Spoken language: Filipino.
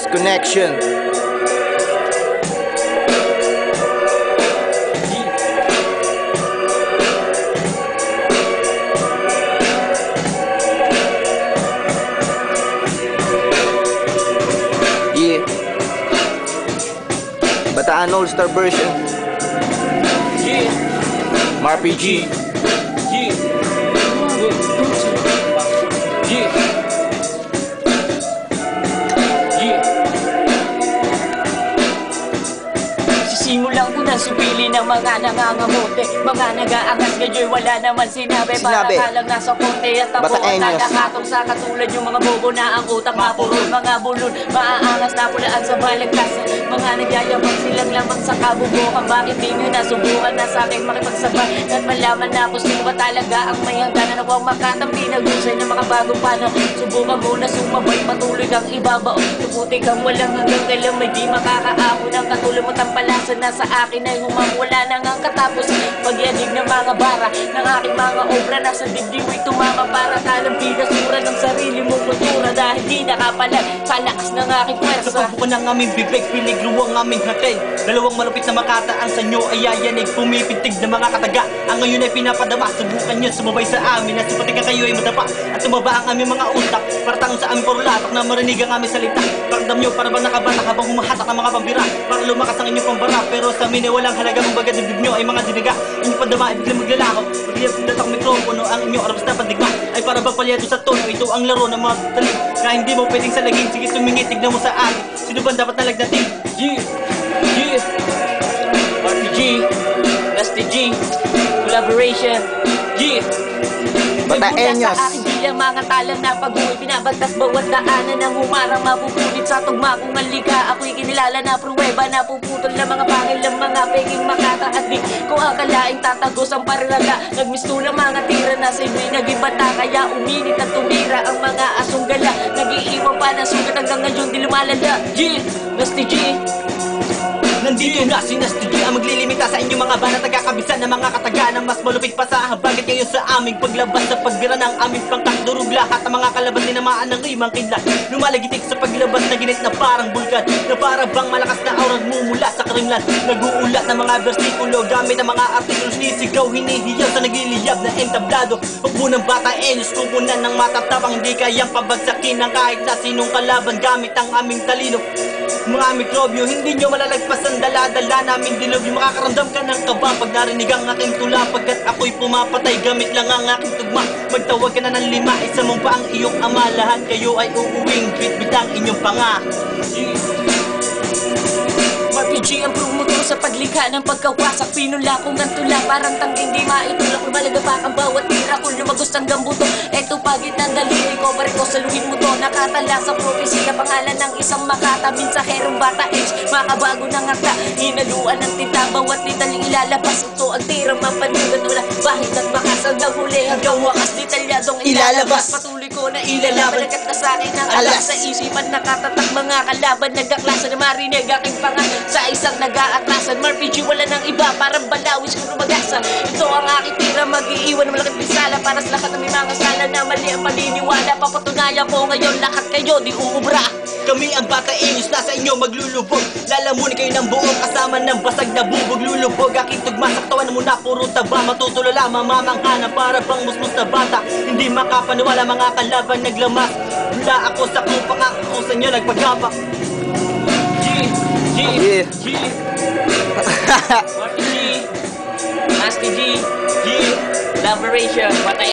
Connection. Yeah. Bataan All-Star version. Yeah. RPG. Yeah. Yeah. Yeah. Sisimulan ko na supili ng mga nangangamote, mga nag-aangas ngayon wala naman sinabi. Para ka lang nasa konti at ako ang nakakatong sa katulad yung mga bobo na ang utak mapurol. Mga bulol, maaangas na pulaan sa balagtas. Mga nagyayabang silang lamang sa kabubukan. Bakit di nyo nasubukan na sa aking makipagsabay at malaman na kung sino ba talaga ang may hangganan na huwag makatampi. Nag-usay ng mga bagong paano. Subukan mo na sumabay, patuloy kang ibabao. Tuputi kang walang hanggang kailan may di makakaahon. Ang katulad mo tampalasan na sa akin ay humamula nang ang katapos. Pagyanig ng mga bara ng aking mga obra, nasa dibdib mo'y tumama para talang pinasura ng sarili mong kultura. Dahil di nakapalag sa lakas ng aking pwersa. Sa pagbuka ng aming bibig, pinigro ang aming hatid. Dalawang malupit na makataan sa inyo ay yayanig. Pumipitig na mga kataga, ang ngayon ay pinapadama. Subukan nyo sumabay sa amin at sipatika kayo ay madapa. At tumaba ang aming mga utak para tangon sa aming porulatok na marinig ang aming salita. Paramdam nyo para ba nakabatak habang humahatak ang mga pambira para lumakas ang inyong pambara. Pero sa amin ay walang halaga kung baga dibdib nyo ay mga diniga. Inyong padama ay biglang maglalako. Pagkiyap datak mikropono ang inyong arabas na pandigma ay para bang palyado sa tono. Ito ang laro ng mga talig na hindi mo pwedeng salagin. Sige tumingin, tignan mo sa akin. Sino ba dapat nalagdating? Yeah. Yeah. RPG. Nasty G. Collaboration. Yeah. Bataenyos. Sa aking bilang mga talang na pag-uwi, pinabagtas bawat daanan ng humarang mapupunit sa tugma kong halika. Ako'y kinilala na pruweba na puputol ng mga pangil ng mga peking makata. At di ko akalaing tatagos ang paralaga. Nagmistulang mga tira na sa inyo'y naging bata. Kaya uminit at tumira ang mga asong gala. Nag-iiwan pa ng sugat hanggang ngayon di lumalala. Yeah, Nasty G. Nandito na si Nasty G ang maglilimita sa inyong mga banat. Nagkakabisa ng mga kataga na mas malupit pa sa habagat ngayon sa aming paglabas. Sa pagbira ng aming pangkakdurog, lahat ang mga kalaban dinamaan ng rimang kidlat. Lumalagitik sa paglabas na ginit na parang bulkan, na para bang malakas na aurang mumula sa karimlan. Nag-uulat ng mga versikulo gamit ang mga artikulo. Sinisigaw, hinihiyaw sa nagliliyab na entablado. Pagpunang bata, enos, kupunan ng matatabang di kayang pabagsakin ng kahit na sinong kalaban gamit ang aming talino. Mga mikrobyo, hindi nyo malalagpas ang dala-dala namin dilubyo. Makakaramdam ka ng kaba pag narinig ang aking tula. Pagkat ako'y pumapatay gamit lang ang aking tugma. Magtawag ka na ng 5, isa mong pa ang iyong ama. Lahat kayo ay uuwing bit-bit ang inyong panga. RPG ang promotor sa paglikha ng pagkawasak. Pinula kong ang tula, parang tangging di maitulak. Malagapak ang bawat tira kung lumagos ang gambuto. Eto pagit ng daliri ko, pare ko sa luhin mo to. Nakatala sa propesya, pangalan ng isang makata. Minsaherong bata age, makabago ng akta. Hinaluan ng tinta, bawat detalyeng ilalabas. Ito ang tirang mapanugan wala. Bahid at makasal na huli hanggang wakas, detalyadong ilalabas. Patuloy ko na ilalaban, agad na sa akin ang alas. Sa isipan nakatatak mga kalaban. Nagkaklasa na marinig aking pangalan sa isang nag-aatrasan. RPG wala nang iba, parang balawis kung rumagasa. Ito ang aking tira, mag-iiwan ng malaking pisala para sa lahat ng may mga sala na mali ang paniniwala. Papatunayan ko ngayon lahat kayo di uubra. Kami ang bataenyos, nasa inyo maglulubog. Lalamunin kayo ng buong kasama ng basag na bubog. Lulubog aking tugma sa katawan mo na puro taba. Matutulala, mamamangha na para bang musmus na bata. Hindi makapaniwala mga kalaban naglamas. Mula ako sa kupang ako sa inyo nagpaghapak. Yeah. RPG, Nasty G, collaboration, patay.